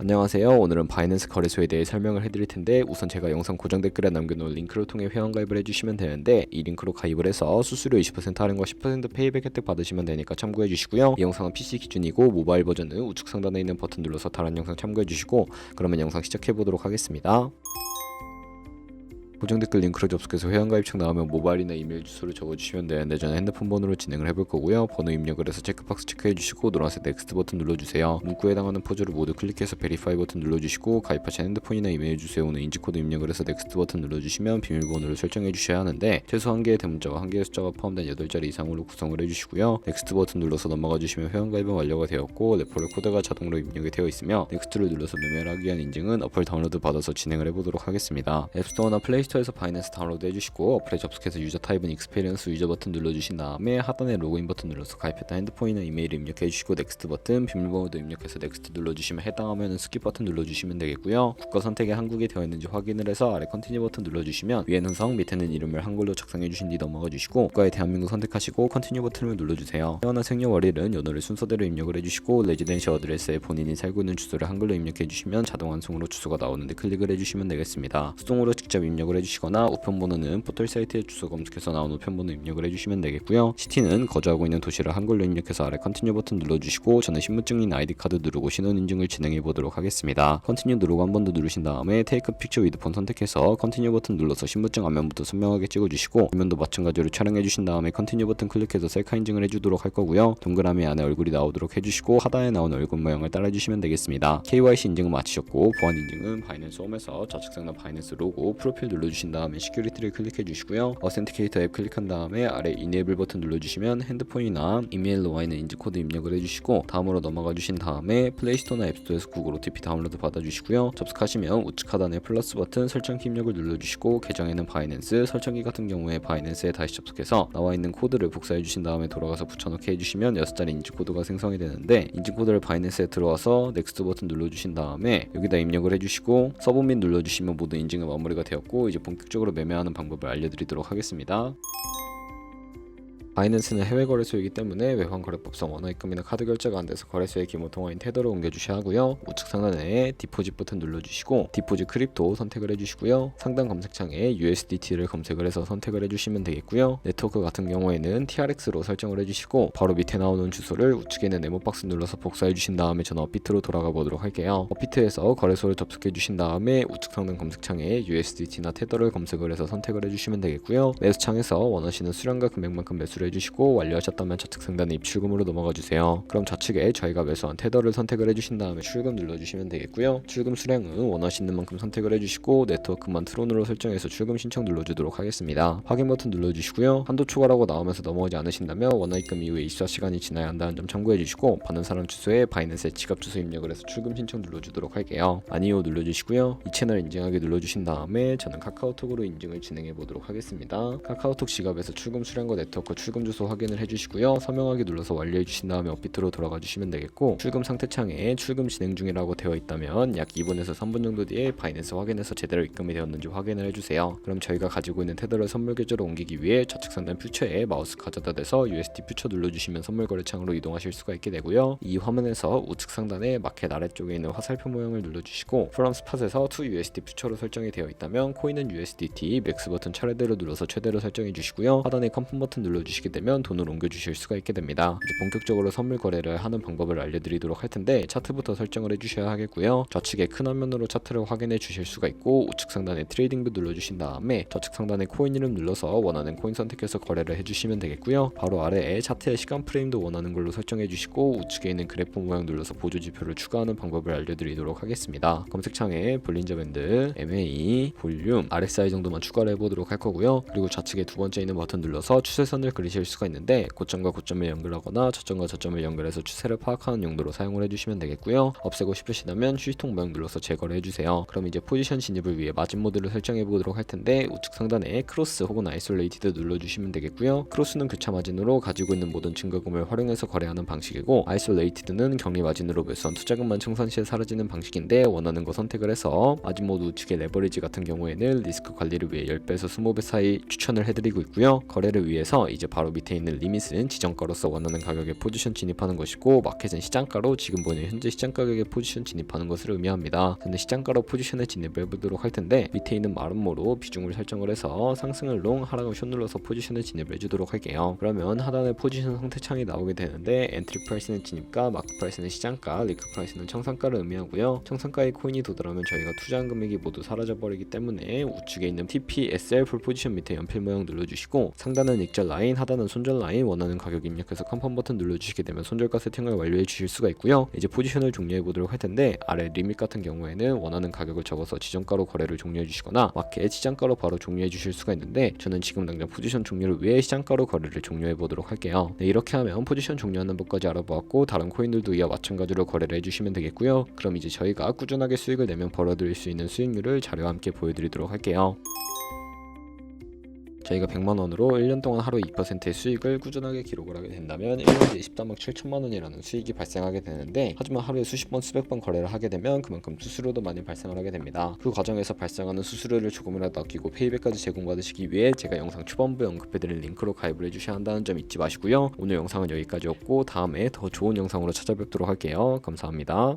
안녕하세요. 오늘은 바이낸스 거래소에 대해 설명을 해드릴 텐데 우선 제가 영상 고정 댓글에 남겨놓은 링크를 통해 회원가입을 해주시면 되는데 이 링크로 가입을 해서 수수료 20% 할인과 10% 페이백 혜택 받으시면 되니까 참고해주시고요. 이 영상은 PC 기준이고 모바일 버전은 우측 상단에 있는 버튼 눌러서 다른 영상 참고해주시고 그러면 영상 시작해보도록 하겠습니다. 고정 댓글 링크를 접속해서 회원가입창 나오면 모바일이나 이메일 주소를 적어주시면 되는데 저는 핸드폰 번호로 진행을 해볼 거고요. 번호 입력을 해서 체크박스 체크해주시고 노란색 넥스트 버튼 눌러주세요. 문구에 해당하는 포즈를 모두 클릭해서 베리파이 버튼 눌러주시고 가입하신 핸드폰이나 이메일 주소에 오는 인지코드 입력을 해서 넥스트 버튼 눌러주시면 비밀번호를 설정해주셔야 하는데 최소 1개의 대문자와 1개의 숫자가 포함된 8자리 이상으로 구성을 해주시고요. 넥스트 버튼 눌러서 넘어가주시면 회원가입은 완료가 되었고 레퍼럴 코드가 자동으로 입력이 되어 있으며 넥스트를 눌러서 매매를 하기 위한 인증은 어플 다운로드 받아서 진행을 해보도록 하겠습니다. 앱스토어나 플레이스토어에서 바이낸스 다운로드 해주시고 어플에 접속해서 유저 타입은 익스페리언스 유저 버튼 눌러주신 다음에 하단에 로그인 버튼 눌러서 가입했던 핸드폰이나 이메일을 입력해주시고 넥스트 버튼 비밀번호도 입력해서 넥스트 눌러주시면 해당하면 스킵 버튼 눌러주시면 되겠고요. 국가 선택에 한국이 되어 있는지 확인을 해서 아래 컨티뉴 버튼 눌러주시면 위에는 성 밑에는 이름을 한글로 작성해주신 뒤 넘어가주시고 국가에 대한민국 선택하시고 컨티뉴 버튼을 눌러주세요. 태어난 생년월일은 연월을 순서대로 입력을 해주시고 레지던시 어드레스에 본인이 살고 있는 주소를 한글로 입력해주시면 자동 완성으로 주소가 나오는데 클릭을 해주시면 되겠습니다. 수동으로 직접 입력을 해주시거나 우편번호는 포털 사이트에 주소 검색해서 나온 우편번호 입력을 해주시면 되겠고요. 시티는 거주하고 있는 도시를 한글로 입력해서 아래 컨티뉴 버튼 눌러주시고 저는 신분증인 아이디카드 누르고 신원 인증을 진행해 보도록 하겠습니다. 컨티뉴 누르고 한 번 더 누르신 다음에 테이크 픽처 위드 폰 선택해서 컨티뉴 버튼 눌러서 신분증 앞면부터 선명하게 찍어주시고 뒷면도 마찬가지로 촬영해 주신 다음에 컨티뉴 버튼 클릭해서 셀카 인증을 해주도록 할 거고요. 동그라미 안에 얼굴이 나오도록 해주시고 하단에 나온 얼굴 모양을 따라주시면 되겠습니다. KYC 인증은 마치셨고 보안 인증은 바이낸스 홈에서 좌측 상단 바이낸스 로고 프로필 눌러주신 다음에 시큐리티를 클릭해 주시고요. 어센티케이터 앱 클릭한 다음에 아래 이네이블 버튼 눌러주시면 핸드폰이나 이메일로 와 있는 인증코드 입력을 해주시고 다음으로 넘어가 주신 다음에 플레이스토어나 앱스토어에서 구글 OTP 다운로드 받아주시고요. 접속하시면 우측 하단에 플러스 버튼 설정키 입력을 눌러주시고 계정에는 바이낸스, 설정키 같은 경우에 바이낸스에 다시 접속해서 나와 있는 코드를 복사해 주신 다음에 돌아가서 붙여넣기 해주시면 6자리 인증코드가 생성이 되는데 인증코드를 바이낸스에 들어와서 넥스트 버튼 눌러주신 다음에 여기다 입력을 해주시고 서브밋 눌러주시면 모든 인증은 마무리가 되었고 이제 본격적으로 매매하는 방법을 알려드리도록 하겠습니다. 바이낸스는 해외 거래소이기 때문에 외환거래법상 원화 입금이나 카드 결제가 안 돼서 거래소의 기본 통화인 테더를 옮겨주셔야 하고요. 우측 상단에 디포짓 버튼 눌러주시고 디포짓 크립토 선택을 해주시고요. 상단 검색창에 USDT를 검색을 해서 선택을 해주시면 되겠고요. 네트워크 같은 경우에는 TRX로 설정을 해주시고 바로 밑에 나오는 주소를 우측에 있는 네모박스 눌러서 복사해 주신 다음에 저는 업비트로 돌아가 보도록 할게요. 업비트에서 거래소를 접속해 주신 다음에 우측 상단 검색창에 USDT나 테더를 검색을 해서 선택을 해주시면 되겠고요. 매수창에서 원하시는 수량과 금액만큼 매수를 해주시고 완료하셨다면 좌측 상단에 입출금으로 넘어가 주세요. 그럼 좌측에 저희가 매수한 테더를 선택을 해주신 다음에 출금 눌러주시면 되겠고요. 출금 수량은 원하시는 만큼 선택을 해주시고 네트워크만 트론으로 설정해서 출금 신청 눌러주도록 하겠습니다. 확인 버튼 눌러주시고요. 한도 초과라고 나오면서 넘어가지 않으신다면 원화 입금 이후에 24시간이 지나야 한다는 점 참고해주시고 받는 사람 주소에 바이낸스의 지갑 주소 입력을 해서 출금 신청 눌러주도록 할게요. 아니요 눌러주시고요. 이 채널 인증하기 눌러주신 다음에 저는 카카오톡으로 인증을 진행해 보도록 하겠습니다. 카카오톡 지갑에서 출금 수량과 네트워크 출금 주소 확인을 해주시고요. 서명하기 눌러서 완료해 주신 다음에 업비트로 돌아가 주시면 되겠고 출금 상태 창에 출금 진행 중이라고 되어 있다면 약 2분에서 3분 정도 뒤에 바이낸스 확인해서 제대로 입금이 되었는지 확인을 해주세요. 그럼 저희가 가지고 있는 테더를 선물 계좌로 옮기기 위해 좌측 상단 퓨처에 마우스 가져다 대서 USD 퓨처 눌러주시면 선물 거래 창으로 이동하실 수가 있게 되고요. 이 화면에서 우측 상단에 마켓 아래쪽에 있는 화살표 모양을 눌러주시고 프롬 스팟에서 to USD 퓨처로 설정이 되어 있다면 코인은 USDT 맥스 버튼 차례대로 눌러서 최대로 설정해 주시고요. 하단에 컨펌 버튼 눌러주시게 되면 돈을 옮겨주실 수가 있게 됩니다. 이제 본격적으로 선물 거래를 하는 방법을 알려드리도록 할 텐데 차트부터 설정을 해주셔야 하겠고요. 좌측에 큰 화면으로 차트를 확인해 주실 수가 있고 우측 상단에 트레이딩 뷰 눌러주신 다음에 좌측 상단에 코인 이름 눌러서 원하는 코인 선택해서 거래를 해주시면 되겠고요. 바로 아래에 차트의 시간 프레임도 원하는 걸로 설정해 주시고 우측에 있는 그래프 모양 눌러서 보조 지표를 추가하는 방법을 알려드리도록 하겠습니다. 검색창에 볼린저 밴드, MA, 볼륨, RSI 정도만 추가를 해보도록 할 거고요. 그리고 좌측에 두 번째 있는 버튼 눌러서 추세선을 그리실 수가 있는데 고점과 고점을 연결하거나 저점과 저점을 연결해서 추세를 파악하는 용도로 사용을 해주시면 되겠고요. 없애고 싶으시다면 휴지통 모양 눌러서 제거를 해주세요. 그럼 이제 포지션 진입을 위해 마진 모드를 설정해 보도록 할 텐데 우측 상단에 크로스 혹은 아이솔레이티드 눌러주시면 되겠고요. 크로스는 교차 마진으로 가지고 있는 모든 증거금을 활용해서 거래하는 방식이고 아이솔레이티드는 격리 마진으로 매수한 투자금만 청산 시에 사라지는 방식인데 원하는 거 선택을 해서 마진 모드 우측의 레버리지 같은 경우에는 리스크 관리를 위해 10배에서 20배 사이 추천을 해드리고 있고요. 거래를 위해서 이제 바로 밑에 있는 리밋은 지정가로서 원하는 가격에 포지션 진입하는 것이고, 마켓은 시장가로 지금 보이는 현재 시장 가격에 포지션 진입하는 것을 의미합니다. 근데 시장가로 포지션에 진입해 보도록 할 텐데, 밑에 있는 마름모로 비중을 설정을 해서 상승을 롱, 하락을 숏 눌러서 포지션에 진입해 주도록 할게요. 그러면 하단에 포지션 상태창이 나오게 되는데, 엔트리 프라이스는 진입가, 마크 프라이스는 시장가, 리크 프라이스는 청산가를 의미하고요. 청산가의 코인이 도달하면 저희가 투자한 금액이 모두 사라져버리기 때문에 우측에 있는 TP, SL 풀 포지션 밑에 연필 모양 눌러주시고, 상단은 익절 라인, 하단은 손절 라인, 원하는 가격 입력해서 컨펌 버튼 눌러주시게 되면 손절가 세팅을 완료해 주실 수가 있고요. 이제 포지션을 종료해 보도록 할 텐데, 아래 리밋 같은 경우에는 원하는 가격을 적어서 지정가로 거래를 종료해 주시거나 마켓 시장가로 바로 종료해 주실 수가 있는데, 저는 지금 당장 포지션 종료를 위해 시장가로 거래를 종료해 보도록 할게요. 네, 이렇게 하면 포지션 종료하는 법까지 알아보았고, 다른 코인들도 이와 마찬가지로 거래를 해주시면 되겠고요. 그럼 이제 저희가 꾸준하게 수익을 내면 벌어들일 수 있는 수익률을 자료와 함께 보여드리도록 할게요. 저희가 100만원으로 1년 동안 하루 2%의 수익을 꾸준하게 기록을 하게 된다면 1년 뒤에 13억 7천만원이라는 수익이 발생하게 되는데, 하지만 하루에 수십 번 수백 번 거래를 하게 되면 그만큼 수수료도 많이 발생을 하게 됩니다. 그 과정에서 발생하는 수수료를 조금이라도 아끼고 페이백까지 제공받으시기 위해 제가 영상 초반부에 언급해드린 링크로 가입을 해주셔야 한다는 점 잊지 마시고요. 오늘 영상은 여기까지였고, 다음에 더 좋은 영상으로 찾아뵙도록 할게요. 감사합니다.